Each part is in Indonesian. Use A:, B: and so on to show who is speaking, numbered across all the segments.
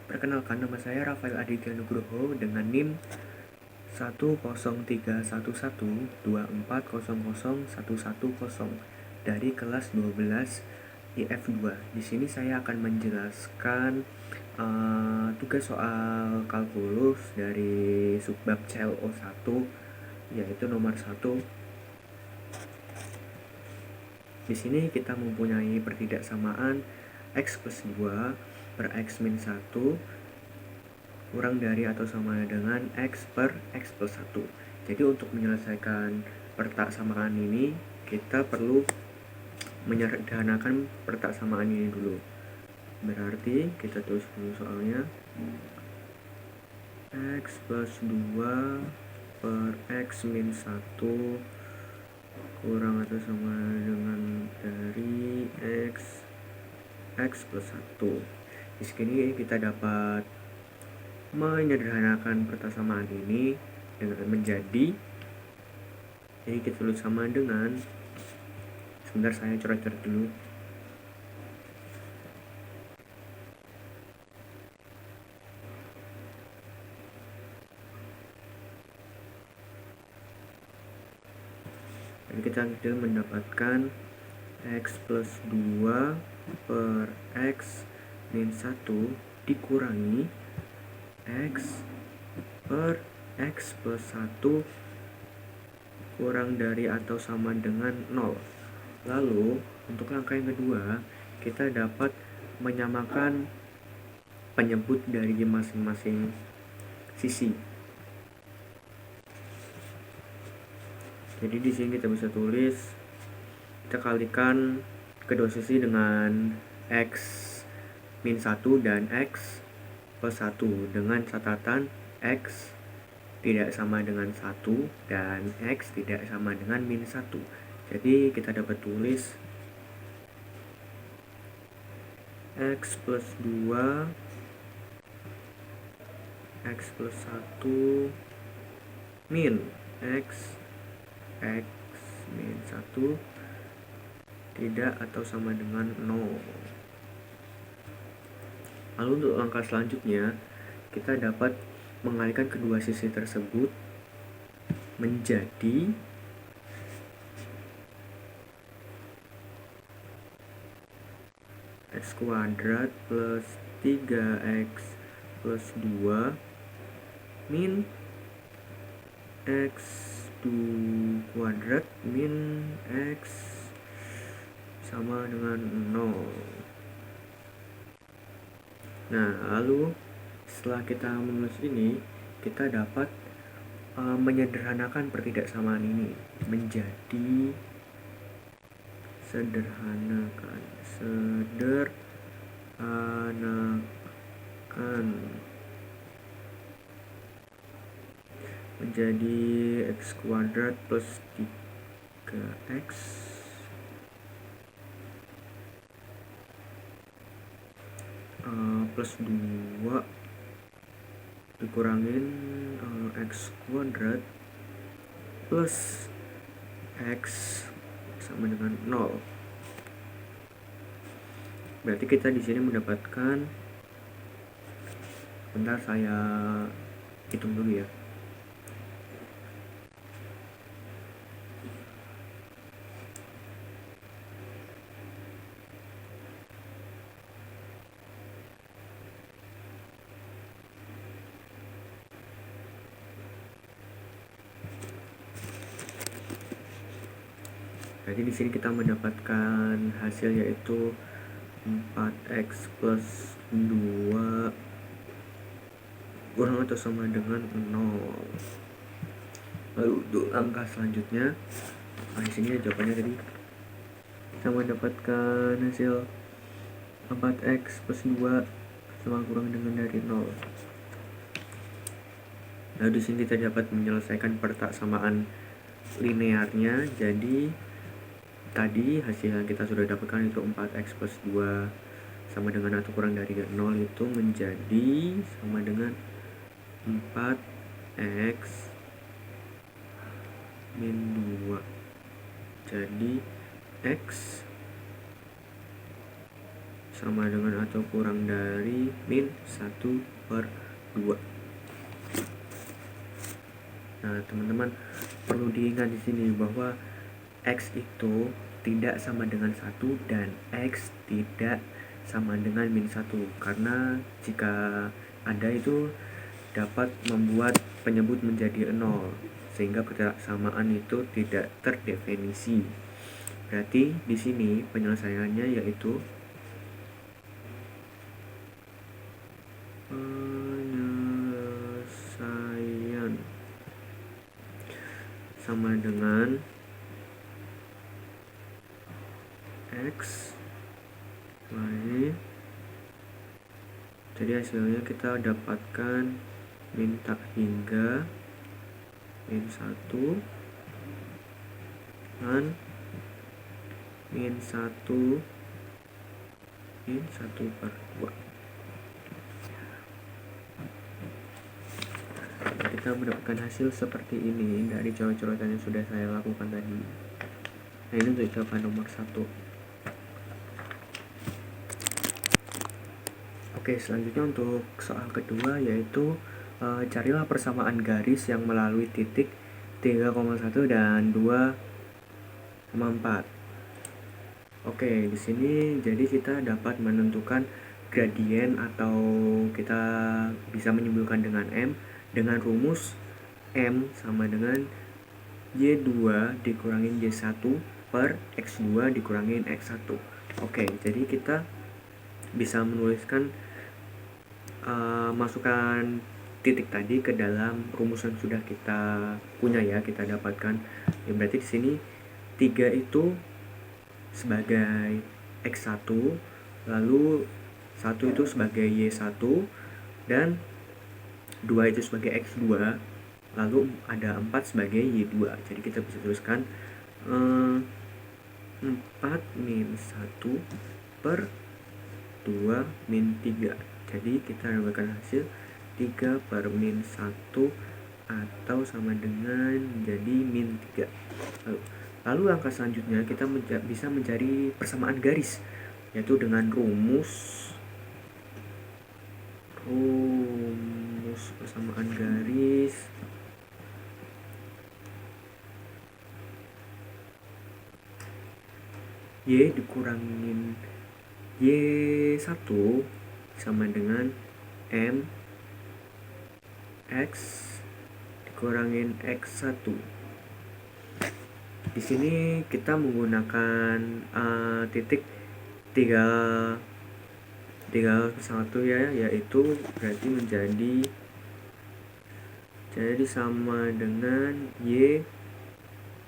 A: Perkenalkan, nama saya Rafael Aditya Nugroho dengan NIM 1031124001110 dari kelas 12 IF2. Di sini saya akan menjelaskan tugas soal kalkulus dari subbab CLO1, yaitu nomor 1. Di sini kita mempunyai pertidaksamaan X plus 2 per X min 1 kurang dari atau sama dengan X per X plus 1. Jadi untuk menyelesaikan pertaksamaan ini, kita perlu menyederhanakan pertaksamaan ini dulu. Berarti kita tulis dulu soalnya. X plus 2 per X min 1 kurang atau sama dengan dari X plus 1. Di sini kita dapat menyederhanakan pertaksamaan ini dengan menjadi, jadi kita tulis sama dengan, sebentar saya coret-coret dulu. Dan kita mendapatkan X plus 2 per X min 1 dikurangi X per X plus 1 kurang dari atau sama dengan 0. Lalu untuk langkah yang kedua, kita dapat menyamakan penyebut dari masing-masing sisi. Jadi di sini kita bisa tulis, kita kalikan kedua sisi dengan X min 1 dan X plus 1 dengan catatan X tidak sama dengan 1 dan X tidak sama dengan min 1. Jadi kita dapat tulis X plus 2 X plus 1 min X min 1 tidak atau sama dengan 0. Lalu untuk langkah selanjutnya, kita dapat mengalihkan kedua sisi tersebut menjadi X kuadrat plus 3X plus 2 min X kuadrat min X sama dengan 0. Nah, lalu setelah kita menulis ini, kita dapat menyederhanakan pertidaksamaan ini menjadi sederhanakan menjadi X kuadrat plus 3X plus 2 dikurangin X kuadrat plus X sama dengan 0. Berarti kita di sini mendapatkan, bentar saya hitung dulu ya. Jadi di sini kita mendapatkan hasil yaitu 4X plus 2 kurang atau sama dengan 0. Lalu untuk angka selanjutnya, di sini jawabannya tadi kita mendapatkan hasil 4X plus 2 sama kurang dengan dari 0. Lalu di sini kita dapat menyelesaikan pertaksamaan linearnya. Jadi tadi hasil yang kita sudah dapatkan itu 4X plus 2 sama dengan atau kurang dari 0 itu menjadi sama dengan 4X min 2. Jadi X sama dengan atau kurang dari min 1/2. Nah, teman-teman perlu diingat di sini bahwa X itu tidak sama dengan 1 dan X tidak sama dengan min 1, karena jika ada itu dapat membuat penyebut menjadi 0 sehingga kesamaan itu tidak terdefinisi. Berarti di sini penyelesaiannya yaitu penyelesaian sama dengan X Y. Jadi hasilnya kita dapatkan minta hingga min 1 dan min 1 min 1/2. Kita mendapatkan hasil seperti ini dari coret-coretan yang sudah saya lakukan tadi. Nah, ini untuk jawaban nomor 1. Oke, selanjutnya untuk soal kedua yaitu carilah persamaan garis yang melalui titik 3,1 dan 2,4. Oke, di sini jadi kita dapat menentukan gradien atau kita bisa menyimpulkan dengan M dengan rumus M sama dengan Y2 dikurangin Y1 per X2 dikurangin X1. Oke, jadi kita bisa menuliskan masukkan titik tadi ke dalam rumus yang sudah kita punya ya, kita dapatkan. Ya, berarti di sini 3 itu sebagai X1, lalu 1 itu sebagai Y1 dan 2 itu sebagai X2, lalu ada 4 sebagai Y2. Jadi kita bisa tuliskan 4 min 1 per 2 min 3. Jadi kita dapatkan hasil 3 per min 1 atau sama dengan jadi min 3. Lalu langkah selanjutnya kita bisa mencari persamaan garis, yaitu dengan rumus persamaan garis Y dikurangin Y1 sama dengan M X dikurangin X1. Di sini kita menggunakan titik 3,1 ya, yaitu berarti jadi sama dengan Y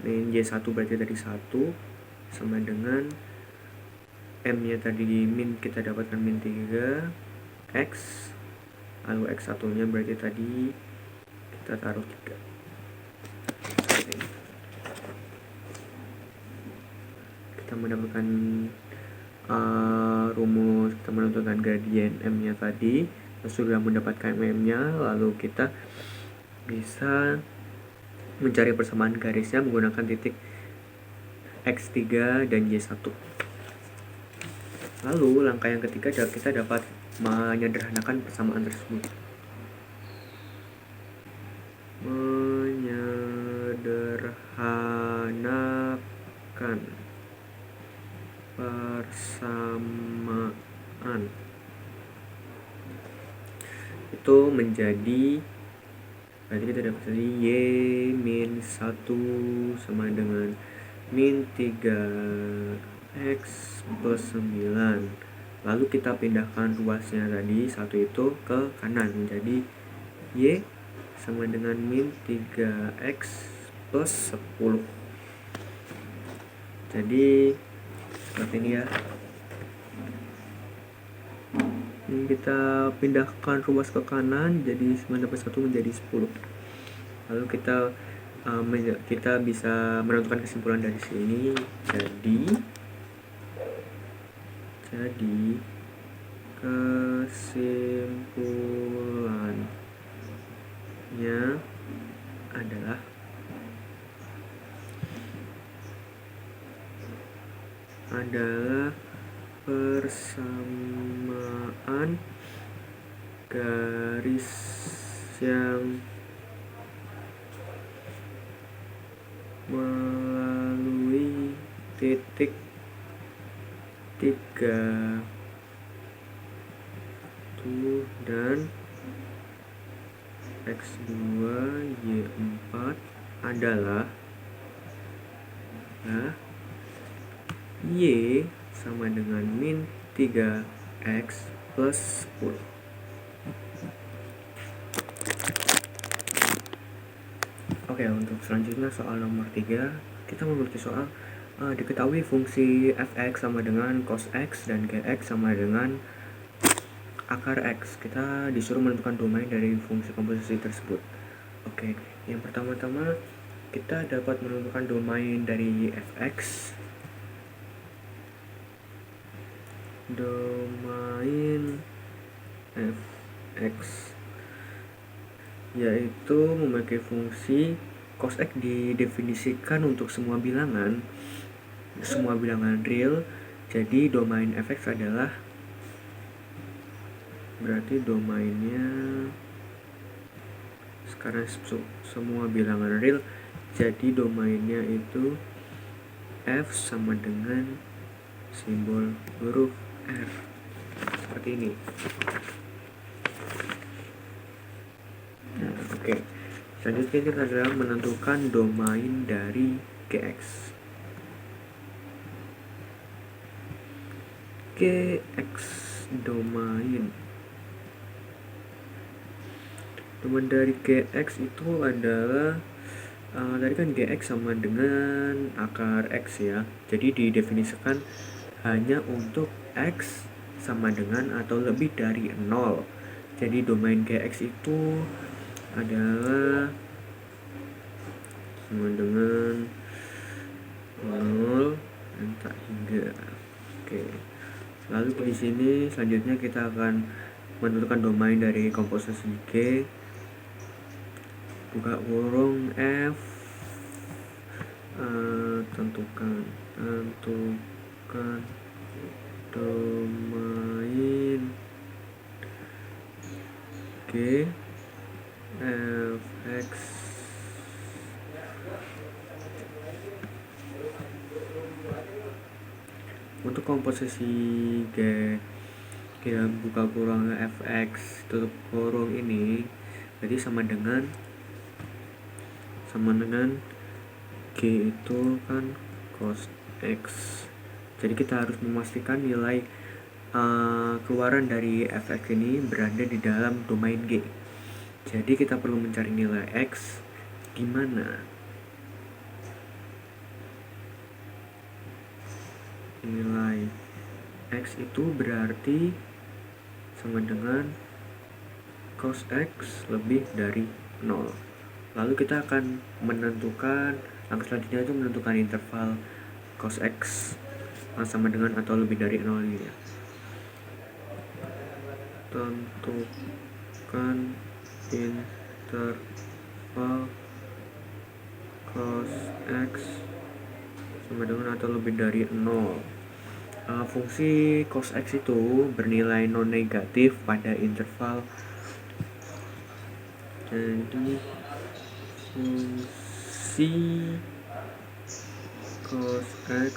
A: min Y1 berarti dari 1 sama dengan M nya tadi min kita dapatkan min 3 X, lalu X1 nya berarti tadi kita taruh 3. Kita mendapatkan rumus, kita menentukan gradien M nya tadi, sudah mendapatkan M nya, lalu kita bisa mencari persamaan garisnya menggunakan titik X3 dan Y1. Lalu langkah yang ketiga kita dapat menyederhanakan persamaan tersebut. Menyederhanakan persamaan itu menjadi, berarti kita dapat dari Y min 1 sama dengan min 3X plus 9. Lalu kita pindahkan ruasnya tadi 1 itu ke kanan, menjadi Y sama dengan min 3X plus 10. Jadi seperti ini ya. Ini kita pindahkan ruas ke kanan, jadi 9/1 menjadi 10. Lalu kita bisa menentukan kesimpulan dari sini. Jadi kesimpulannya adalah persamaan garis yang melalui titik 3 dan X2 Y4 adalah Y sama dengan min 3X plus 10. Oke, untuk selanjutnya soal nomor 3, kita memiliki soal diketahui fungsi fx sama dengan cos x dan gx sama dengan akar x. Kita disuruh menentukan domain dari fungsi komposisi tersebut. Oke, yang pertama-tama kita dapat menentukan domain dari fx. Domain fx yaitu memiliki fungsi cos x didefinisikan untuk semua bilangan real. Jadi domain fx adalah, berarti domainnya sekarang semua bilangan real, jadi domainnya itu f sama dengan simbol huruf R seperti ini. Oke, selanjutnya kita adalah menentukan domain dari Gx. Gx domain dari Gx itu adalah tadi kan Gx sama dengan akar X ya, jadi didefinisikan hanya untuk X sama dengan atau lebih dari 0. Jadi domain Gx itu adalah sama dengan 0 dan tak hingga. Oke. Lalu di sini selanjutnya kita akan menentukan domain dari komposisi G. Buka kurung F, tentukan domain G fx untuk komposisi G buka kurung fx tutup kurung ini berarti sama dengan G itu kan cos X. Jadi kita harus memastikan nilai keluaran dari fx ini berada di dalam domain G. Jadi kita perlu mencari nilai X di mana nilai X itu berarti sama dengan cos X lebih dari 0. Lalu kita akan menentukan, langkah selanjutnya itu menentukan interval cos X sama dengan atau lebih dari 0 ini ya. Tentukan interval cos X sama dengan atau lebih dari 0. Fungsi cos X itu bernilai non negatif pada interval. Jadi fungsi cos X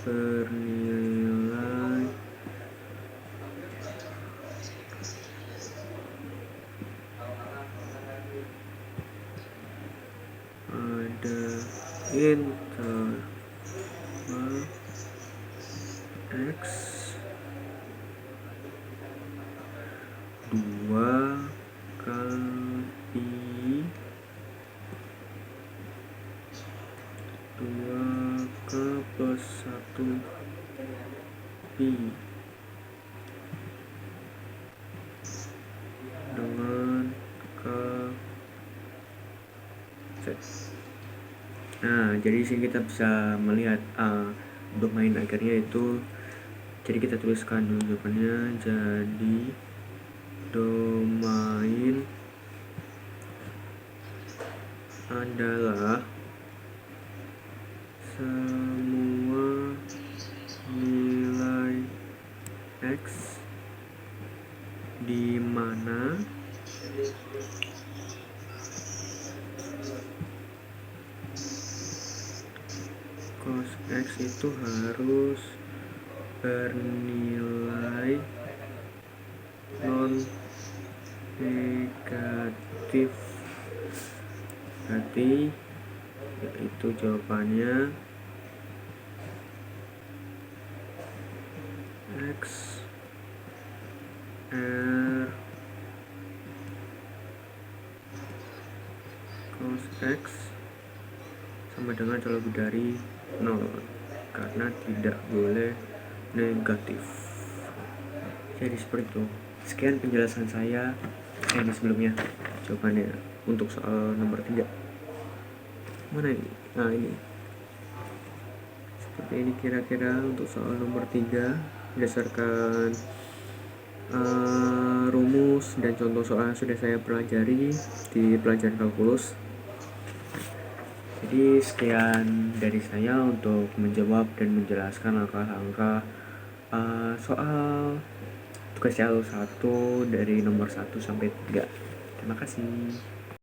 A: bernilai pada interval X 2 kali 2K plus 1 pi dengan K Z. Nah, jadi di sini kita bisa melihat domain akhirnya itu. Jadi kita tuliskan dulu jawabannya. Jadi domain adalah semua nilai X di di mana cos X itu harus bernilai non negatif. Berarti yaitu jawabannya X R cos X sama dengan jauh lebih dari 0 karena tidak boleh negatif. Jadi seperti itu. Sekian penjelasan saya ini sebelumnya. Jawabannya untuk soal nomor 3. Mana ini? Nah, ini. Seperti ini kira-kira untuk soal nomor 3 berdasarkan rumus dan contoh soal yang sudah saya pelajari di pelajaran kalkulus. Jadi sekian dari saya untuk menjawab dan menjelaskan langkah-langkah soal tugas CL1 dari nomor 1 sampai 3. Terima kasih.